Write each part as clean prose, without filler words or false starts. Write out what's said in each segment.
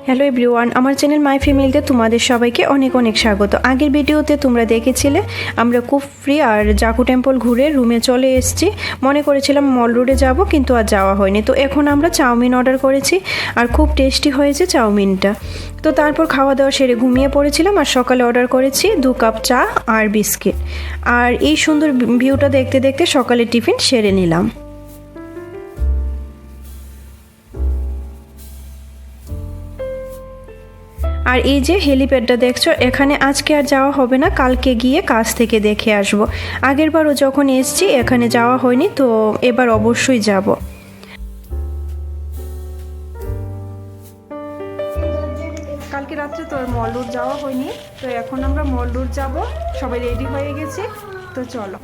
Hello everyone, আমার channel my ফ্যামিলিতে তোমাদের সবাইকে অনেক অনেক স্বাগত। আগের ভিডিওতে তোমরা দেখেছিলে আমরা কুফরি আর জাকু টেম্পল ঘুরে রুমে চলে এসেছি। মনে করেছিলাম মল রোডে যাব, কিন্তু আর যাওয়া হয়নি। তো এখন আমরা চাউমিন অর্ডার করেছি আর খুব টেস্টি হয়েছে চাউমিনটা। তো তারপর খাওয়া দাওয়া সেরে ঘুমিয়ে পড়েছিলাম আর সকালে অর্ডার করেছি 2 কাপ চা আর বিস্কিট। আর এই সুন্দর ভিউটা দেখতে দেখতে সকালে টিফিন সেরে নিলাম। আর এই যে হেলিপ্যাডটা দেখছো, এখানে আজকে আর যাওয়া হবে না, কালকে গিয়ে কাছ থেকে দেখে আসব। আগেরবারও যখন এসেছি এখানে যাওয়া হয়নি, তো এবার অবশ্যই যাব। কালকে রাত্রে তো মল রোড যাওয়া হয়নি, তো এখন আমরা মল রোড যাব। সবাই রেডি হয়ে গেছে, তো চলো।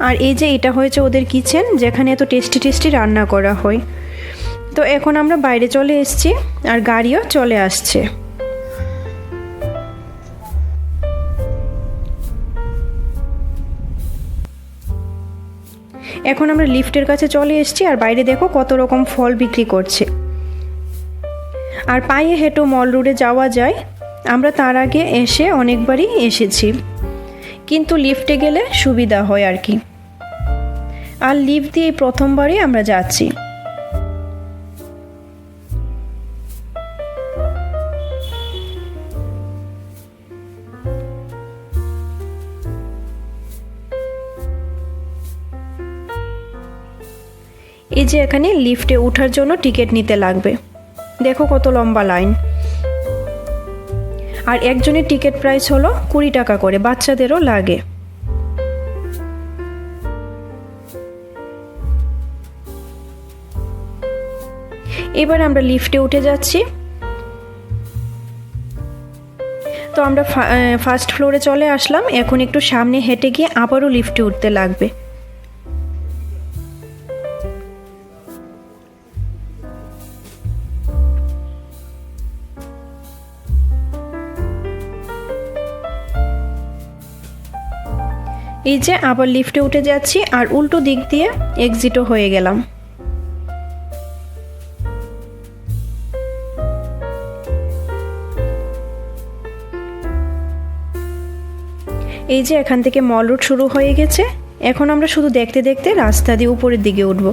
আর এই যে এটা হয়েছে ওদের কিচেন, যেখানে এত টেস্টি টেস্টি রান্না করা হয়। তো এখন আমরা বাইরে চলে এসেছি আর গাড়িও চলে আসছে। এখন আমরা লিফটের কাছে চলে এসেছি আর বাইরে দেখো কত রকম ফল বিক্রি করছে। আর পায়ে হেঁটো মল রোডে যাওয়া যায়। আমরা তার আগে এসে অনেকবারই এসেছি, কিন্তু লিফটে গেলে সুবিধা হয় আর কি। আর লিফট দিয়ে প্রথমবারই আমরা যাচ্ছি। এই যে এখানে লিফটে ওঠার জন্য টিকিট নিতে লাগবে। দেখো কত লম্বা লাইন। আর একজনের টিকিট প্রাইস হলো 20 টাকা করে, বাচ্চাদেরও লাগে। এবার আমরা লিফটে উঠে যাচ্ছি। তো আমরা ফার্স্ট ফ্লোরে চলে আসলাম। এখন একটু সামনে হেঁটে গিয়ে আবারও লিফটে উঠতে লাগবে। এই যে আবার লিফটে উঠে যাচ্ছি আর উল্টো দিক দিয়ে এক্সিটও হয়ে গেলাম। এই যে এখান থেকে মল রোড শুরু হয়ে গেছে। এখন আমরা শুধু দেখতে দেখতে রাস্তা দিয়ে উপরের দিকে উঠব।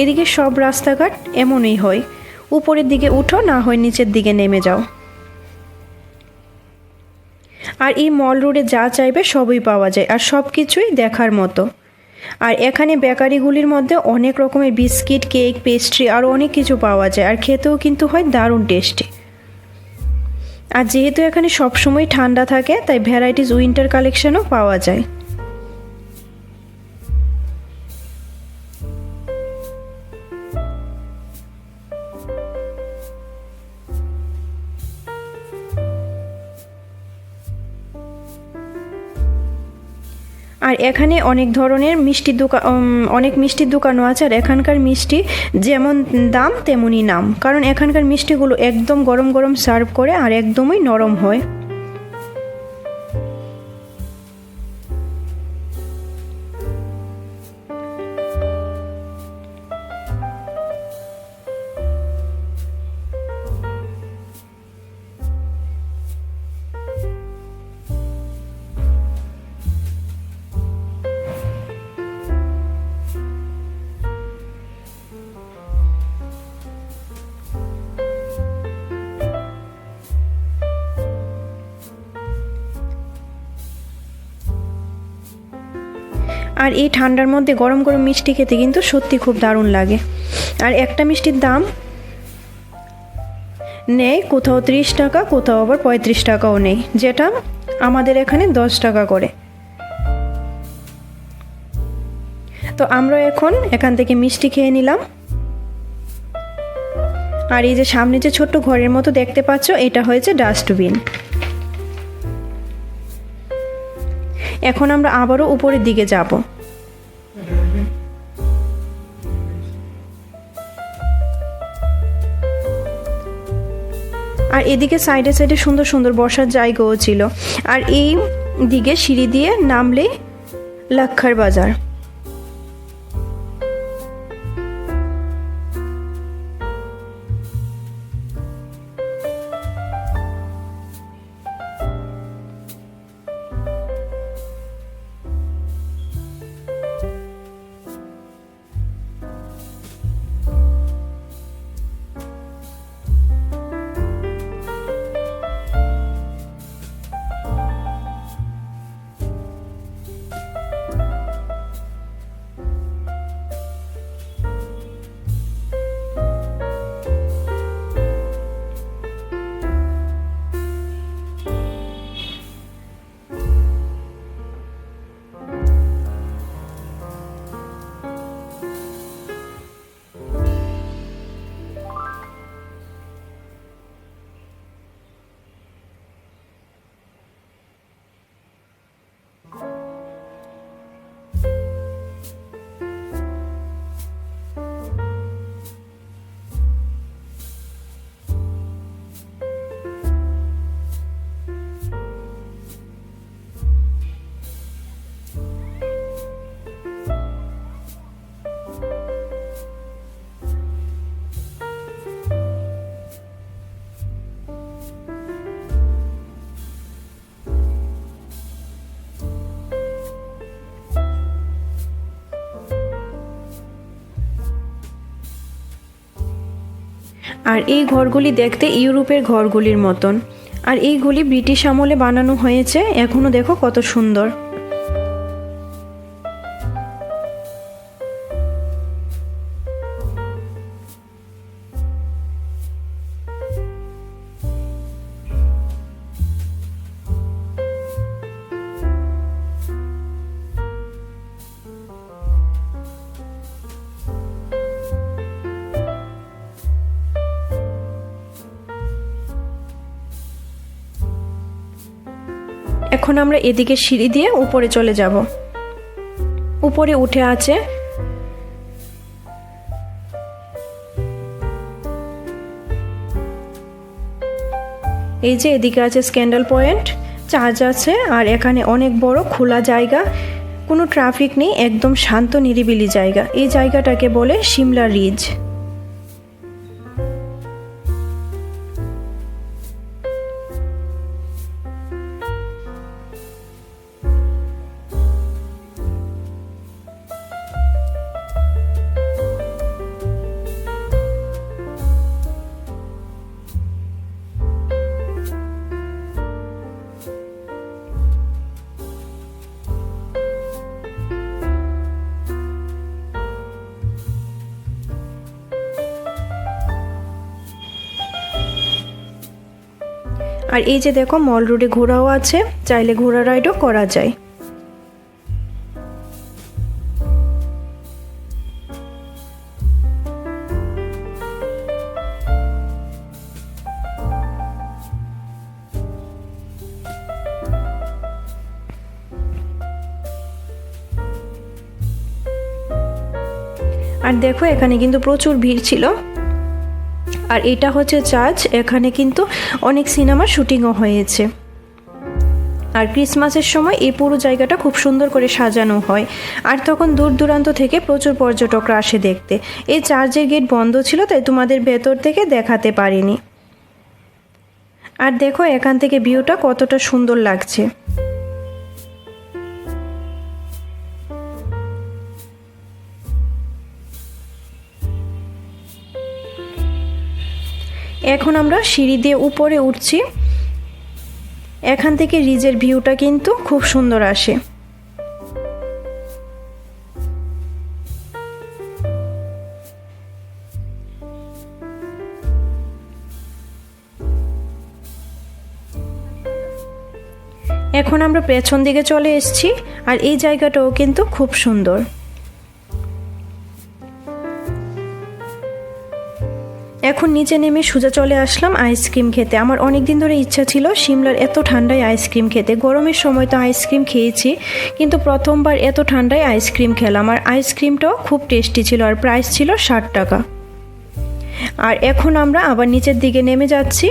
এদিকে সব রাস্তাঘাট এমনই হয়, উপরের দিকে উঠো, না হয় নিচের দিকে নেমে যাও। আর এই মল রোডে যা চাইবে সবই পাওয়া যায় আর সব কিছুই দেখার মতো। আর এখানে বেকারিগুলির মধ্যে অনেক রকমের বিস্কিট, কেক, পেস্ট্রি আর অনেক কিছু পাওয়া যায়। আর খেতেও কিন্তু হয় দারুণ টেস্টি। আর যেহেতু এখানে সবসময় ঠান্ডা থাকে, তাই ভ্যারাইটিস উইন্টার কালেকশনও পাওয়া যায়। আর এখানে অনেক ধরনের মিষ্টির দোকান, অনেক মিষ্টির দোকানও আছে। আর এখানকার মিষ্টি যেমন দাম তেমনই নাম, কারণ এখানকার মিষ্টিগুলো একদম গরম গরম সার্ভ করে আর একদমই নরম হয়। আর এই ঠান্ডার মধ্যে গরম গরম মিষ্টি খেতে কিন্তু সত্যি খুব দারুণ লাগে। আর একটা মিষ্টির দাম নেই কোথাও 30 টাকা, কোথাও আবার 35 টাকাও নেই, যেটা আমাদের এখানে 10 টাকা করে। তো আমরা এখন এখান থেকে মিষ্টি খেয়ে নিলাম। আর এই যে সামনে যে ছোট্ট ঘরের মতো দেখতে পাচ্ছ, এটা হয়েছে ডাস্টবিন। এখন আমরা আবারও উপরের দিকে যাব। আর এদিকে সাইডে সাইডে সুন্দর সুন্দর বসার জায়গাও ছিল। আর এই দিকে সিঁড়ি দিয়ে নামলেই লাক্ষার বাজার। আর এই ঘরগুলি দেখতে ইউরোপের ঘরগুলির মতন। আর এইগুলি ব্রিটিশ আমলে বানানো হয়েছে, এখনো দেখো কত সুন্দর। এখন আমরা এদিকে সিঁড়ি দিয়ে উপরে চলে যাব। উপরে উঠে আছে এই যে, এদিকে আছে স্ক্যান্ডাল পয়েন্ট, চার্চ আছে, আর এখানে অনেক বড় খোলা জায়গা, কোনো ট্রাফিক নেই, একদম শান্ত নিরিবিলি জায়গা। এই জায়গাটাকে বলে সিমলা রিজ। আর এই যে দেখো, মল রোডে ঘোড়াও আছে, চাইলে ঘোড়া রাইডও করা যায়। আর দেখো, এখানে কিন্তু প্রচুর ভিড় ছিল। আর এটা হচ্ছে চার্চ, এখানে কিন্তু অনেক সিনেমার শুটিংও হয়েছে। আর ক্রিসমাসের সময় এই পুরো জায়গাটা খুব সুন্দর করে সাজানো হয়, আর তখন দূর দূরান্ত থেকে প্রচুর পর্যটকরা আসে দেখতে। এই চার্চের গেট বন্ধ ছিল, তাই তোমাদের ভেতর থেকে দেখাতে পারিনি। আর দেখো এখান থেকে ভিউটা কতটা সুন্দর লাগছে। এখন আমরা সিঁড়ি দিয়ে উপরে উঠছি। এখান থেকে রিজের ভিউটা কিন্তু খুব সুন্দর আসে। এখন আমরা পেছন দিকে চলে এসেছি, আর এই জায়গাটাও কিন্তু খুব সুন্দর। এখন নিচে নেমে সোজা চলে আসলাম আইসক্রিম খেতে। আমার অনেক দিন ধরে ইচ্ছা ছিল সিমলার এত ঠান্ডায় আইসক্রিম খেতে। গরমের সময় তো আইসক্রিম খেয়েছি, কিন্তু প্রথমবার এত ঠান্ডায় আইসক্রিম খেলাম। আর আইসক্রিমটাও খুব টেস্টি ছিল, আর প্রাইস ছিল 60 টাকা। আর এখন আমরা আবার নিচের দিকে নেমে যাচ্ছি।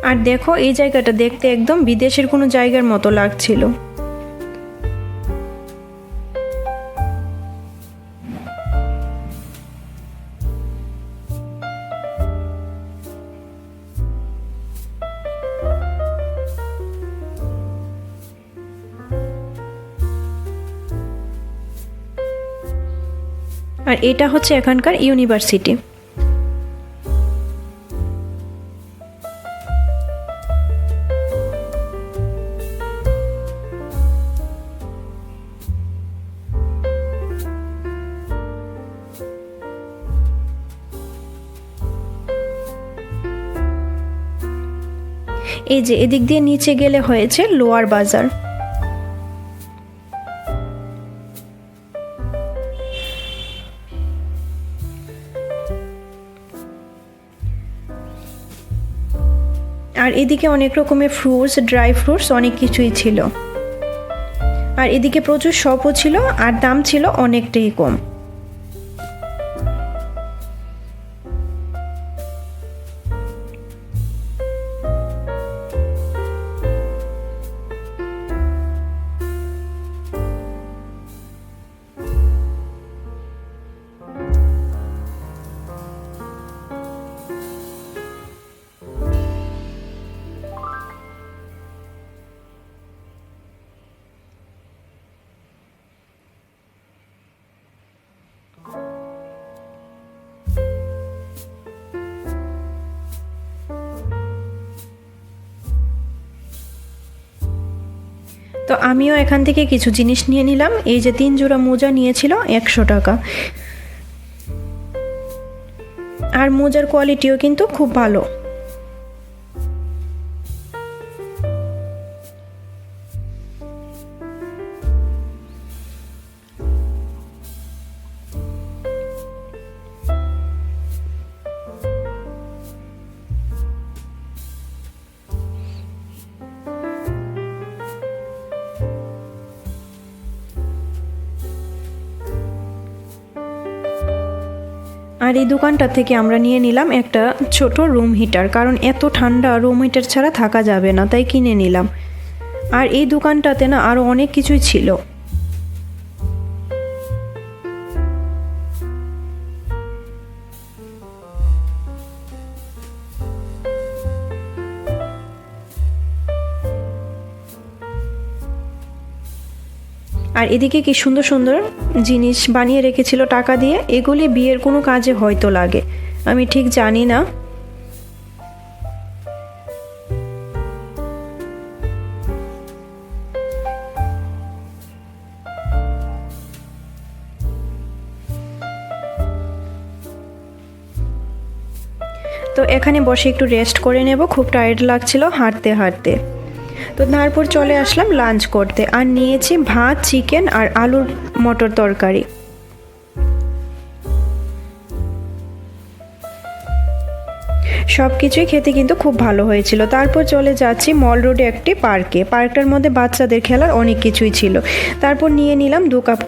আর দেখো, এই জায়গাটা দেখতে একদম বিদেশের কোনো জায়গার মতো লাগছিল। আর এটা হচ্ছে এখানকার ইউনিভার্সিটি। এই যে এদিক দিয়ে নিচে গেলে হয়েছে লোয়ার বাজার। আর এদিকে অনেক রকমের ফ্রুটস, ড্রাই ফ্রুটস, অনেক কিছুই ছিল। আর এদিকে প্রচুর শপও ছিল, আর দাম ছিল অনেকটাই কম। তো আমিও এখান থেকে কিছু জিনিস নিয়ে নিলাম। এই যে 3 জোড়া মোজা নিয়েছিল 100 টাকা, আর মোজার কোয়ালিটিও কিন্তু খুব ভালো। আর এই দোকানটা থেকে আমরা নিয়ে নিলাম একটা ছোট রুম হিটার, কারণ এত ঠান্ডা রুম হিটার ছাড়া থাকা যাবে না, তাই কিনে নিলাম। আর এই দোকানটাতে না আরও অনেক কিছুই ছিল। আর এদিকে কি সুন্দর সুন্দর জিনিস বানিয়ে রেখেছিল টাকা দিয়ে। এগুলি বিয়ের কোনো কাজে হয়তো লাগে, আমি ঠিক জানি না। তো এখানে বসে একটু রেস্ট করে নেব, খুব টায়ার্ড লাগছিল হাঁটতে হাঁটতে। তো তারপর চলে আসলাম লাঞ্চ করতে, আর নিয়েছি ভাত, চিকেন আর আলুর মটর তরকারি। সব কিছুই খেতে কিন্তু খুব ভালো হয়েছিল। তারপর চলে যাচ্ছি মল রোডে একটি পার্কে। পার্কটার মধ্যে বাচ্চাদের খেলার অনেক কিছুই ছিল। তারপর নিয়ে নিলাম 2 কাপ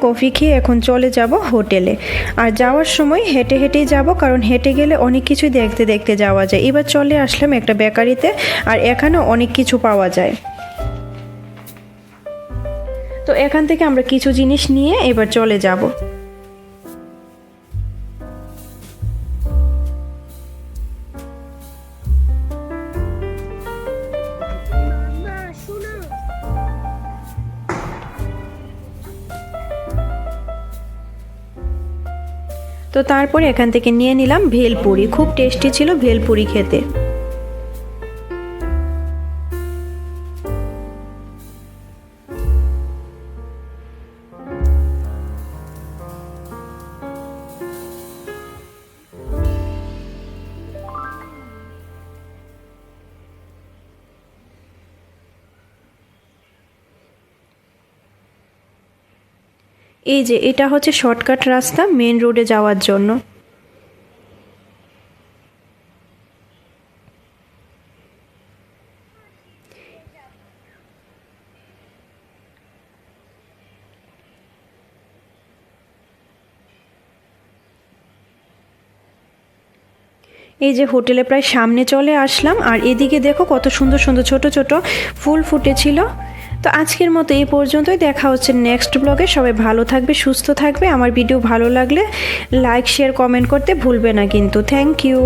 কফি খেয়ে এখন চলে যাব হোটেলে। আর যাওয়ার সময় হেঁটে হেঁটেই যাব, কারণ হেঁটে গেলে অনেক কিছুই দেখতে দেখতে যাওয়া যায়। এবার চলে আসলাম একটা বেকারিতে, আর এখানেও অনেক কিছু পাওয়া যায়। তো এখান থেকে আমরা কিছু জিনিস নিয়ে এবার চলে যাব। তো তারপরে এখান থেকে নিয়ে নিলাম ভেলপুরি। খুব টেস্টি ছিল ভেলপুরি খেতে। এই যে এটা হচ্ছে শর্টকাট রাস্তা মেন রোডে যাওয়ার জন্য। এই যে হোটেলে প্রায় সামনে চলে আসলাম, আর এদিকে দেখো কত সুন্দর সুন্দর ছোট ছোট ফুল ফুটেছিল। তো আজকের মতো এই পর্যন্তই, দেখা হচ্ছে নেক্সট ব্লগে। সবাই ভালো থাকবে, সুস্থ থাকবে। আমার ভিডিও ভালো লাগলে লাইক, শেয়ার, কমেন্ট করতে ভুলবে না কিন্তু। Thank you.